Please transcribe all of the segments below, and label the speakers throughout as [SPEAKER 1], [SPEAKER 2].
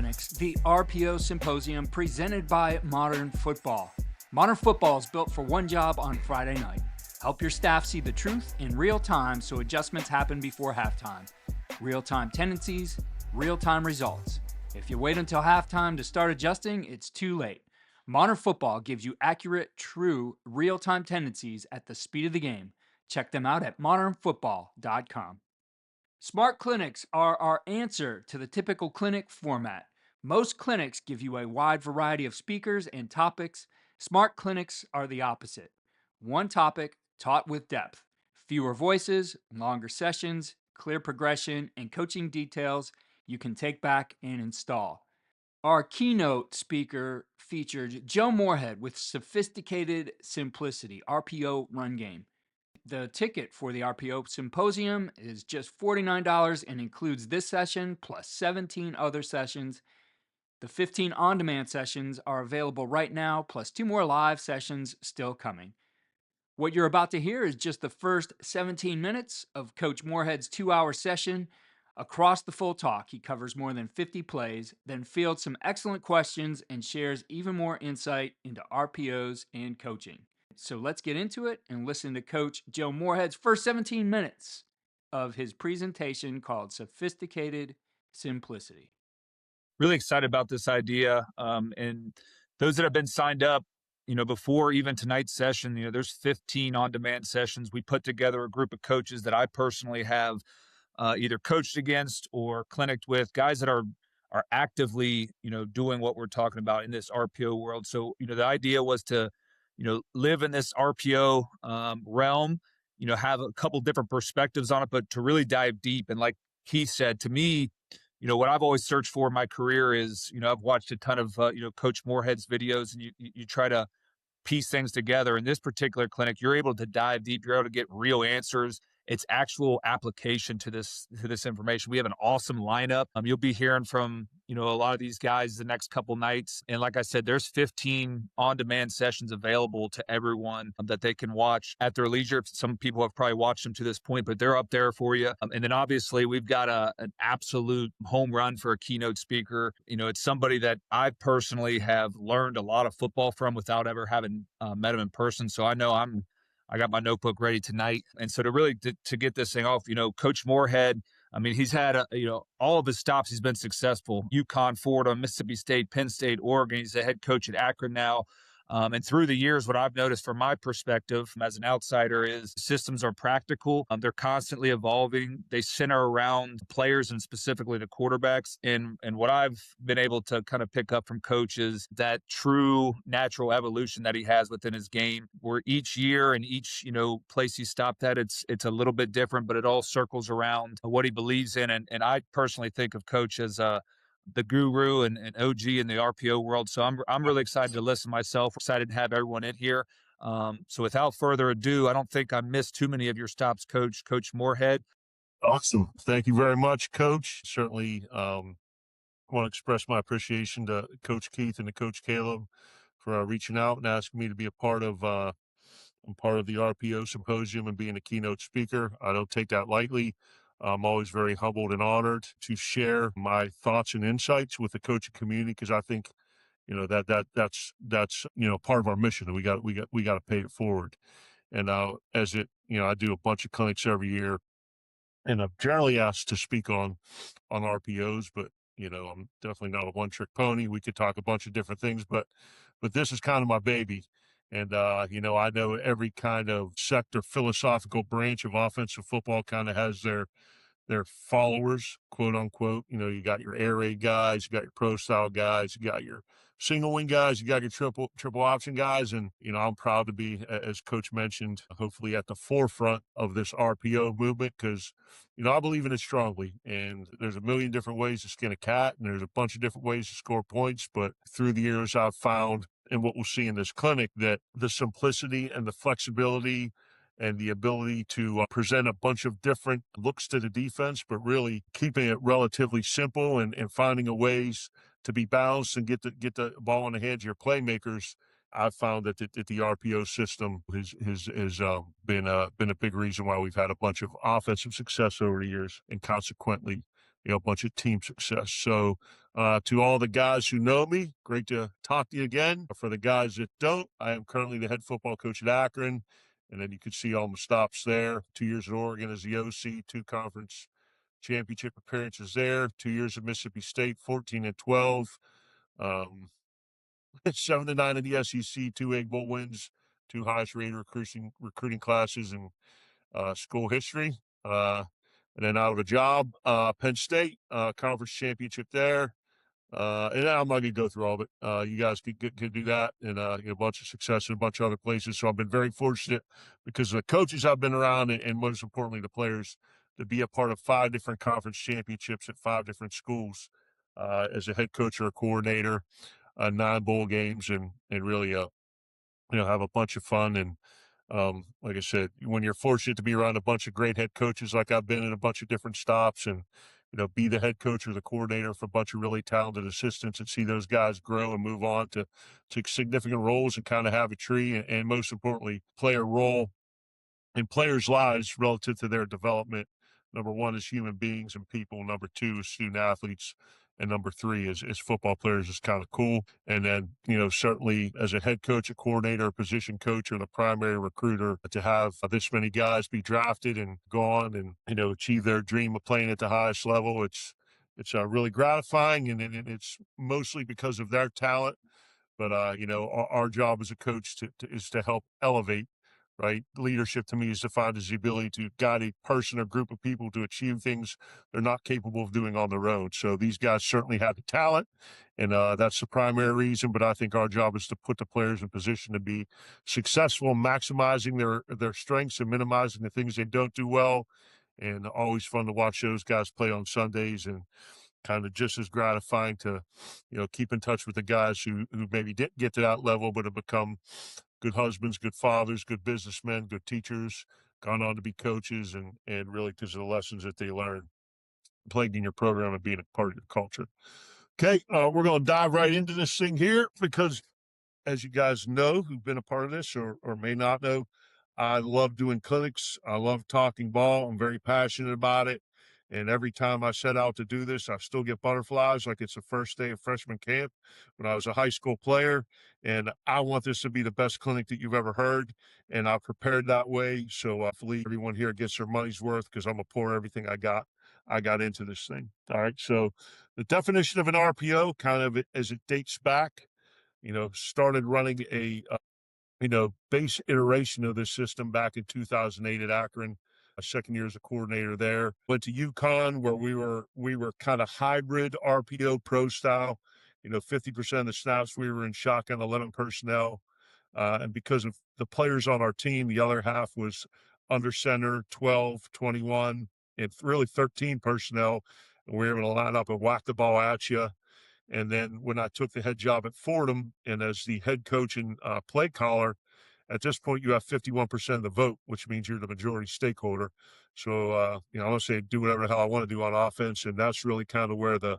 [SPEAKER 1] Clinics, the RPO Symposium presented by Modern Football. Modern Football is built for one job on Friday night. Help your staff see the truth in real time so adjustments happen before halftime. Real-time tendencies, real-time results. If you wait until halftime to start adjusting, it's too late. Modern Football gives you accurate, true, real-time tendencies at the speed of the game. Check them out at modernfootball.com. Smart clinics are our answer to the typical clinic format. Most clinics give you a wide variety of speakers and topics. Smart clinics are the opposite. One topic taught with depth. Fewer voices, longer sessions, clear progression, and coaching details you can take back and install. Our keynote speaker featured Joe Moorhead with Sophisticated Simplicity, RPO Run Game. The ticket for the RPO Symposium is just $49 and includes this session plus 17 other sessions. The 15 on-demand sessions are available right now, plus 2 more live sessions still coming. What you're about to hear is just the first 17 minutes of Coach Moorhead's 2-hour session. Across the full talk, he covers more than 50 plays, then fields some excellent questions and shares even more insight into RPOs and coaching. So let's get into it and listen to Coach Joe Moorhead's first 17 minutes of his presentation called Sophisticated Simplicity.
[SPEAKER 2] Really excited about this idea. And those that have been signed up, before even tonight's session, there's 15 on-demand sessions. We put together a group of coaches that I personally have either coached against or clinicked with, guys that are actively, doing what we're talking about in this RPO world. So, the idea was to, live in this RPO realm, have a couple different perspectives on it, but to really dive deep. And like Keith said, to me, what I've always searched for in my career is, I've watched a ton of, Coach Moorhead's videos, and you try to piece things together. In this particular clinic, you're able to dive deep. You're able to get real answers. It's actual application to this information. We have an awesome lineup. You'll be hearing from, a lot of these guys the next couple nights. And like I said, there's 15 on-demand sessions available to everyone that they can watch at their leisure. Some people have probably watched them to this point, but they're up there for you. And then obviously we've got an absolute home run for a keynote speaker. It's somebody that I personally have learned a lot of football from without ever having met him in person. So I know I got my notebook ready tonight. And so to get this thing off, Coach Moorhead, he's had, all of his stops. He's been successful. UConn, Fordham, Mississippi State, Penn State, Oregon. He's the head coach at Akron now. And through the years, what I've noticed from my perspective as an outsider is systems are practical. They're constantly evolving. They center around players and specifically the quarterbacks. And what I've been able to kind of pick up from Coach is that true natural evolution that he has within his game, where each year and each, place he stopped at, it's a little bit different, but it all circles around what he believes in. And I personally think of Coach as the guru and OG in the RPO world. So I'm really excited to listen myself. Excited to have everyone in here. So without further ado, I don't think I missed too many of your stops, Coach Moorhead.
[SPEAKER 3] Awesome. Thank you very much, Coach. Certainly want to express my appreciation to Coach Keith and to Coach Caleb for reaching out and asking me to be a part of the RPO Symposium and being a keynote speaker. I don't take that lightly. I'm always very humbled and honored to share my thoughts and insights with the coaching community, because I think, that's part of our mission, and we got to pay it forward. And I do a bunch of clinics every year, and I'm generally asked to speak on RPOs, but I'm definitely not a one-trick pony. We could talk a bunch of different things, but this is kind of my baby. And, I know every kind of sector, philosophical branch of offensive football kind of has their followers, quote unquote. You got your air raid guys, you got your pro style guys, you got your single wing guys, you got your triple option guys. And, I'm proud to be, as Coach mentioned, hopefully at the forefront of this RPO movement, because, I believe in it strongly. And there's a million different ways to skin a cat, and there's a bunch of different ways to score points. But through the years, I've found, and what we'll see in this clinic, that the simplicity and the flexibility and the ability to present a bunch of different looks to the defense, but really keeping it relatively simple and finding a ways to be balanced and get the ball in the hands of your playmakers. I've found that the RPO system has been a big reason why we've had a bunch of offensive success over the years, and consequently, a bunch of team success. So To all the guys who know me, great to talk to you again. For the guys that don't, I am currently the head football coach at Akron. And then you can see all my stops there. 2 years at Oregon as the OC, 2 conference championship appearances there, 2 years at Mississippi State, 14-12, 7-9 in the SEC, 2 Egg Bowl wins, 2 highest rated recruiting classes in school history. And then out of a job, Penn State, conference championship there. And I'm not going to go through all of it. You guys could do that, and a bunch of success in a bunch of other places. So I've been very fortunate because of the coaches I've been around, and most importantly, the players, to be a part of 5 different conference championships at 5 different schools as a head coach or a coordinator, 9 bowl games, and really have a bunch of fun. And like I said, when you're fortunate to be around a bunch of great head coaches, like I've been in a bunch of different stops, and be the head coach or the coordinator for a bunch of really talented assistants, and see those guys grow and move on to significant roles, and kind of have a tree, and most importantly, play a role in players' lives relative to their development. Number 1 is human beings and people. Number 2 is student athletes. And number 3 is football players. Is kind of cool. And then, certainly as a head coach, a coordinator, a position coach, or the primary recruiter, to have this many guys be drafted and go on and, achieve their dream of playing at the highest level, it's really gratifying, and it's mostly because of their talent. But, our job as a coach is to help elevate, right? Leadership to me is defined as the ability to guide a person or group of people to achieve things they're not capable of doing on their own. So these guys certainly have the talent, and that's the primary reason. But I think our job is to put the players in position to be successful, maximizing their strengths and minimizing the things they don't do well. And always fun to watch those guys play on Sundays, and kind of just as gratifying to, keep in touch with the guys who maybe didn't get to that level, but have become good husbands, good fathers, good businessmen, good teachers, gone on to be coaches, and really because of the lessons that they learned playing in your program and being a part of your culture. Okay, we're going to dive right into this thing here because, as you guys know, who've been a part of this or may not know, I love doing clinics. I love talking ball. I'm very passionate about it. And every time I set out to do this, I still get butterflies like it's the first day of freshman camp when I was a high school player. And I want this to be the best clinic that you've ever heard. And I've prepared that way. So hopefully everyone here gets their money's worth, because I'm going to pour everything I got into this thing. All right. So the definition of an RPO, kind of as it dates back, started running a base iteration of this system back in 2008 at Akron. My second year as a coordinator there. Went to UConn, where we were kind of hybrid RPO pro style. 50% of the snaps we were in shotgun 11 personnel, and because of the players on our team, the other half was under center 12, 21, and really 13 personnel. And we were able to line up and whack the ball at you. And then when I took the head job at Fordham, and as the head coach and play caller, at this point you have 51% of the vote, which means you're the majority stakeholder. So, I want to say do whatever the hell I want to do on offense. And that's really kind of where the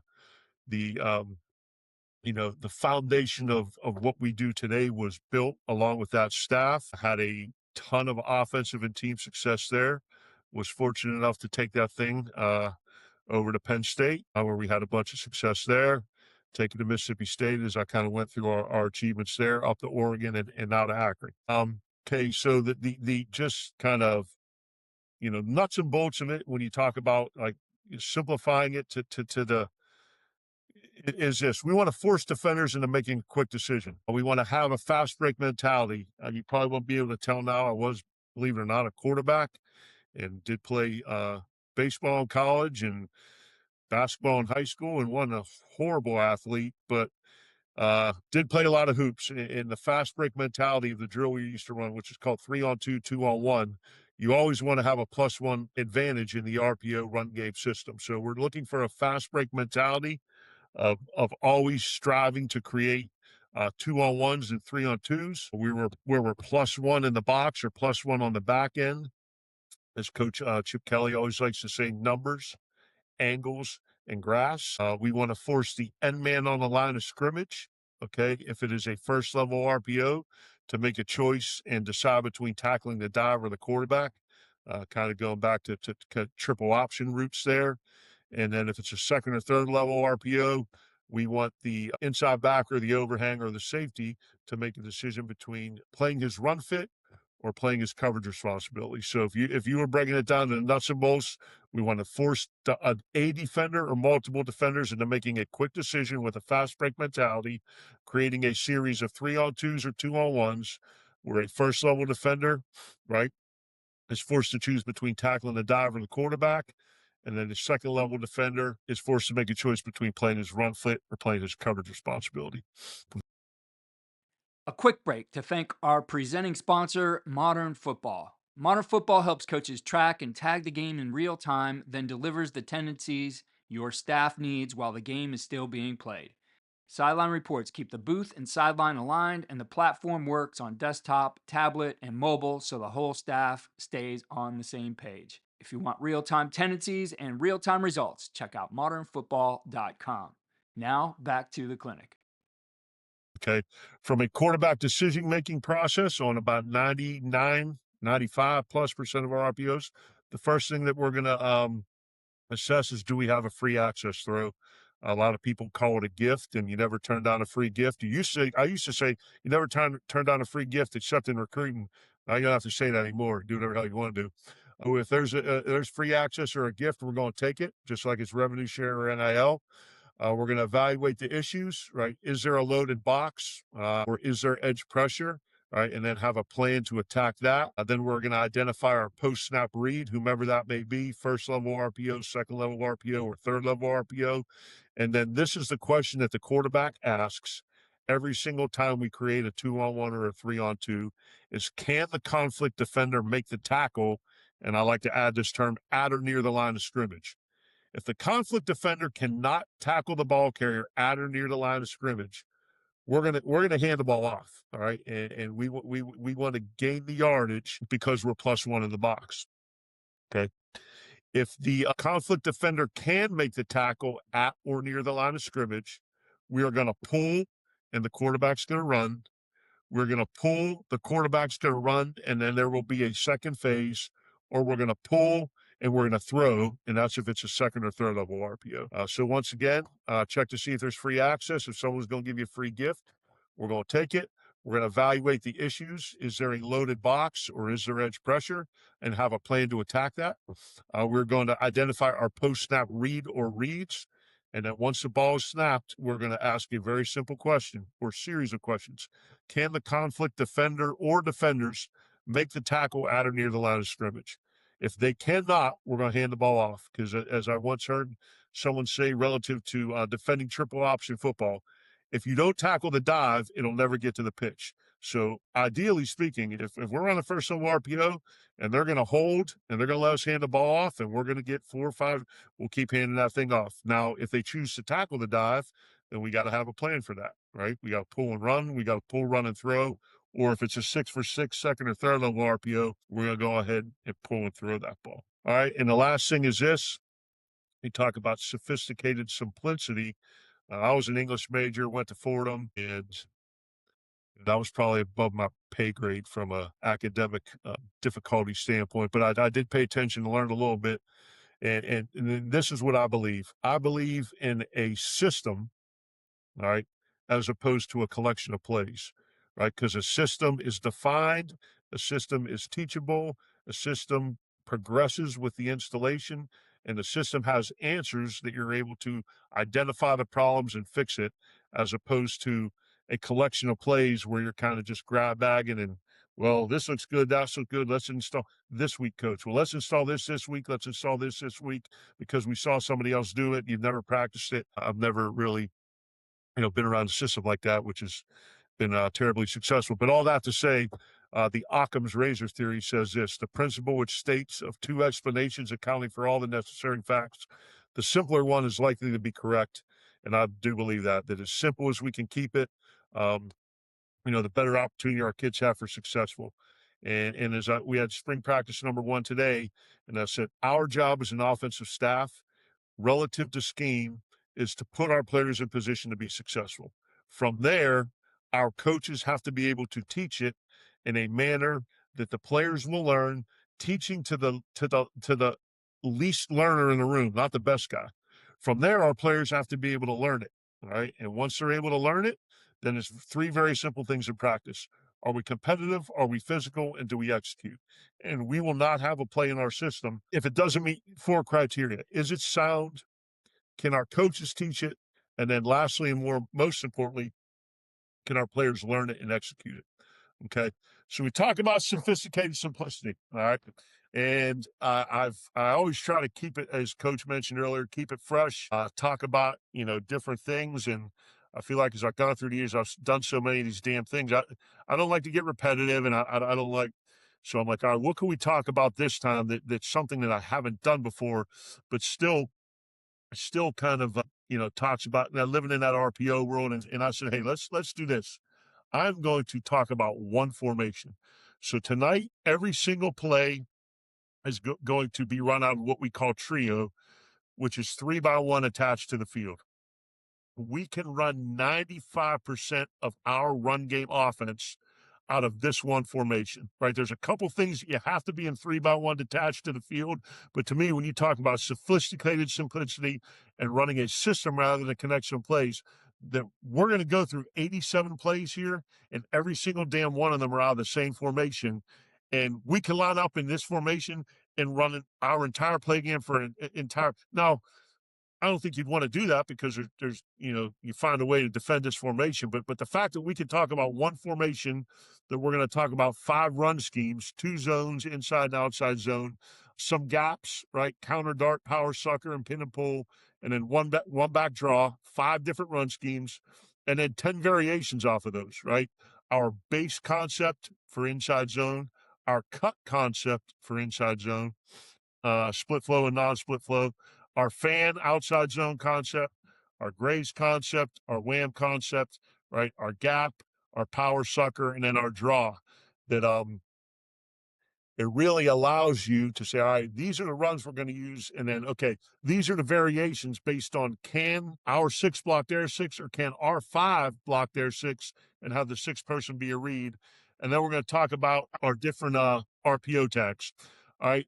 [SPEAKER 3] foundation of what we do today was built. Along with that staff, had a ton of offensive and team success there. Was fortunate enough to take that thing over to Penn State, where we had a bunch of success there. Take it to Mississippi State as I kind of went through our achievements there, up to Oregon and now to Akron. Okay, so the just kind of, nuts and bolts of it, when you talk about like simplifying it to the, is this: we want to force defenders into making a quick decision. We want to have a fast break mentality. You probably won't be able to tell now, I was, believe it or not, a quarterback, and did play baseball in college and basketball in high school, and wasn't a horrible athlete, but did play a lot of hoops. In the fast break mentality of the drill we used to run, which is called 3-on-2, 2-on-1, you always want to have a +1 advantage in the RPO run game system. So we're looking for a fast break mentality of always striving to create 2-on-1s and 3-on-2s. Where we're +1 in the box or +1 on the back end. As Coach Chip Kelly always likes to say, numbers, angles, and grass. We want to force the end man on the line of scrimmage, okay, if it is a first level RPO, to make a choice and decide between tackling the dive or the quarterback, kind of going back to triple option routes there. And then if it's a second or third level RPO, We want the inside backer, or the overhang, or the safety to make a decision between playing his run fit or playing his coverage responsibility. So if you were breaking it down to the nuts and bolts, we want to force a defender or multiple defenders into making a quick decision with a fast break mentality, creating a series of 3-on-2s or 2-on-1s, where a first level defender, right, is forced to choose between tackling the dive or the quarterback. And then the second level defender is forced to make a choice between playing his run fit or playing his coverage responsibility.
[SPEAKER 1] A quick break to thank our presenting sponsor, Modern Football. Modern Football helps coaches track and tag the game in real time, then delivers the tendencies your staff needs while the game is still being played. Sideline reports keep the booth and sideline aligned, and the platform works on desktop, tablet, and mobile so the whole staff stays on the same page. If you want real-time tendencies and real-time results, check out modernfootball.com. Now, back to the clinic.
[SPEAKER 3] Okay. From a quarterback decision-making process on about 99, 95+% of our RPOs, the first thing that we're going to assess is, do we have a free access throw? A lot of people call it a gift, and you never turn down a free gift. I used to say you never turn down a free gift except in recruiting. Now you don't have to say that anymore. Do whatever the hell you want to do. If there's free access or a gift, we're going to take it, just like it's revenue share or NIL. We're going to evaluate the issues, right? Is there a loaded box, or is there edge pressure, right? And then have a plan to attack that. Then we're going to identify our post-snap read, whomever that may be, first level RPO, second level RPO, or third level RPO. And then this is the question that the quarterback asks every single time we create a 2-on-1 or a 3-on-2 is, can the conflict defender make the tackle? And I like to add this term, at or near the line of scrimmage. If the conflict defender cannot tackle the ball carrier at or near the line of scrimmage, we're gonna hand the ball off. All right, and we want to gain the yardage because we're +1 in the box. Okay. If the conflict defender can make the tackle at or near the line of scrimmage, we are going to pull, and the quarterback's going to run. We're going to pull, the quarterback's going to run, and then there will be a second phase, or we're going to pull and we're going to throw, and that's if it's a second or third level RPO. So once again, check to see if there's free access. If someone's going to give you a free gift, we're going to take it. We're going to evaluate the issues. Is there a loaded box or is there edge pressure, and have a plan to attack that. We're going to identify our post-snap read or reads. And then once the ball is snapped, we're going to ask a very simple question or series of questions. Can the conflict defender or defenders make the tackle at or near the line of scrimmage? If they cannot, we're going to hand the ball off, because as I once heard someone say relative to defending triple option football, if you don't tackle the dive, it'll never get to the pitch. So ideally speaking, if we're on the first level RPO and they're going to hold and they're going to let us hand the ball off and we're going to get 4 or 5, we'll keep handing that thing off. Now, if they choose to tackle the dive, then we got to have a plan for that, right? We got to pull and run. We got to pull, run, and throw. Or if it's a 6-for-6 second or third level RPO, we're going to go ahead and pull and throw that ball. All right. And the last thing is this. We talk about sophisticated simplicity. I was an English major, went to Fordham, and that was probably above my pay grade from a academic difficulty standpoint. But I did pay attention to learn a little bit. And then this is what I believe. I believe in a system, all right, as opposed to a collection of plays, right? Because a system is defined, a system is teachable, a system progresses with the installation, and the system has answers that you're able to identify the problems and fix it, as opposed to a collection of plays where you're kind of just grab bagging and, well, this looks good, that looks good, let's install this week, coach. Well, let's install this week, let's install this week because we saw somebody else do it. You've never practiced it. I've never really been around a system like that, which has been terribly successful. But all that to say, the Occam's razor theory says this: the principle which states of 2 explanations accounting for all the necessary facts, the simpler one is likely to be correct. And I do believe that as simple as we can keep it, the better opportunity our kids have for successful. And as we had spring practice number 1 today, and I said, our job as an offensive staff relative to scheme is to put our players in position to be successful. From there, our coaches have to be able to teach it in a manner that the players will learn, teaching to the least learner in the room, not the best guy. From there, our players have to be able to learn it. All right. And once they're able to learn it, then it's three very simple things in practice. Are we competitive? Are we physical? And do we execute? And we will not have a play in our system if it doesn't meet four criteria. Is it sound? Can our coaches teach it? And then lastly, and most importantly, can our players learn it and execute it? Okay. So we talk about sophisticated simplicity. All right. And I always try to keep it, as Coach mentioned earlier, keep it fresh, talk about, different things. And I feel like as I've gone through the years, I've done so many of these damn things. I don't like to get repetitive, and I don't like, so I'm like, all right, what can we talk about this time that's something that I haven't done before, but still kind of, talks about now living in that RPO world. And I said, hey, let's do this. I'm going to talk about one formation. So tonight, every single play is going to be run out of what we call trio, which is 3-by-1 attached to the field. We can run 95% of our run game offense out of this one formation, right? There's a couple things you have to be in 3-by-1 attached to the field. But to me, when you talk about sophisticated simplicity and running a system rather than a connection plays, that we're going to go through 87 plays here, and every single damn one of them are out of the same formation. And we can line up in this formation and run our entire play game for an entire. Now, I don't think you'd want to do that because there's you find a way to defend this formation. But the fact that we can talk about one formation, that we're going to talk about 5 run schemes, 2 zones, inside and outside zone, some gaps, right? Counter dart, power sucker, and pin and pull, and then one back draw, 5 different run schemes, and then 10 variations off of those, right? Our base concept for inside zone, our cut concept for inside zone, split flow and non-split flow, our fan outside zone concept, our graze concept, our wham concept, right? Our gap, our power sucker, and then our draw. That it really allows you to say, all right, these are the runs we're going to use. And then, okay, these are the variations based on can our 6 block their 6 or can our 5 block their 6 and have the 6th person be a read. And then we're going to talk about our different RPO tags. All right.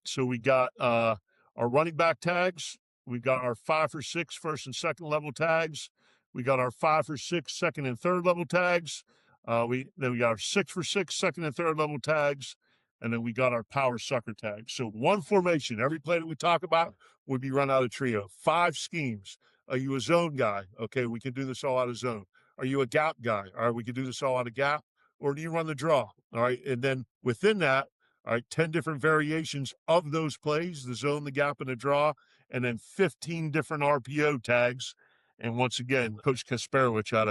[SPEAKER 3] So we got our running back tags. We got our 5 for 6 first and second level tags. We got our 5 for 6 second and third level tags. We got our 6 for 6 second and third level tags. And then we got our power sucker tag. So one formation, every play that we talk about would be run out of trio. 5 schemes. Are you a zone guy? Okay, we can do this all out of zone. Are you a gap guy? All right, we can do this all out of gap. Or do you run the draw? All right, and then within that, all right, 10 different variations of those plays, the zone, the gap, and the draw, and then 15 different RPO tags. And once again, Coach Kasperowicz, out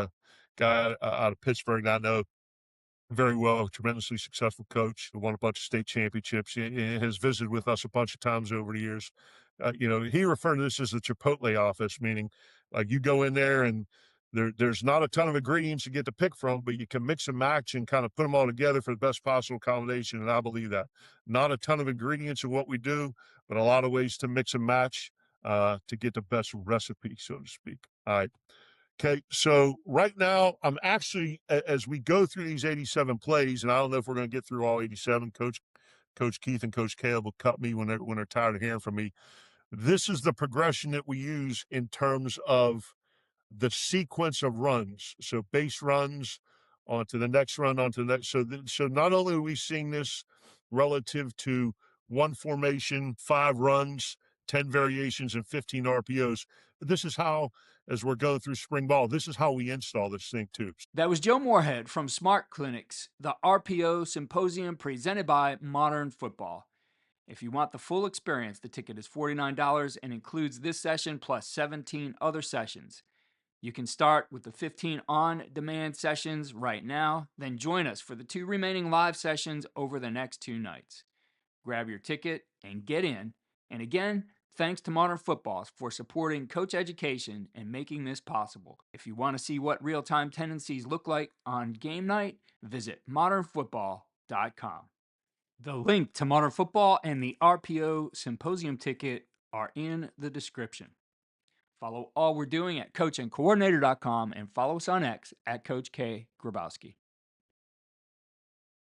[SPEAKER 3] of Pittsburgh, I know very well, tremendously successful coach, won a bunch of state championships. He has visited with us a bunch of times over the years. He referred to this as the Chipotle office, meaning like you go in there and there's not a ton of ingredients to get to pick from, but you can mix and match and kind of put them all together for the best possible combination. And I believe that. Not a ton of ingredients in what we do, but a lot of ways to mix and match to get the best recipe, so to speak. All right. Okay, so right now I'm actually, as we go through these 87 plays, and I don't know if we're going to get through all 87. Coach Keith and Coach Caleb will cut me when they're tired of hearing from me. This is the progression that we use in terms of the sequence of runs. So base runs onto the next run, onto the next. So not only are we seeing this relative to one formation, 5 runs, 10 variations, and 15 RPOs, but this is how, as we're going through spring ball, this is how we install this thing too.
[SPEAKER 1] That was Joe Moorhead from Smart Clinics, the RPO Symposium presented by Modern Football. If you want the full experience, the ticket is $49 and includes this session plus 17 other sessions. You can start with the 15 on-demand sessions right now, then join us for the 2 remaining live sessions over the next 2 nights. Grab your ticket and get in. And again, thanks to Modern Football for supporting coach education and making this possible. If you want to see what real-time tendencies look like on game night, visit modernfootball.com. The link to Modern Football and the RPO Symposium ticket are in the description. Follow all we're doing at coachandcoordinator.com and follow us on X at Coach K. Grabowski.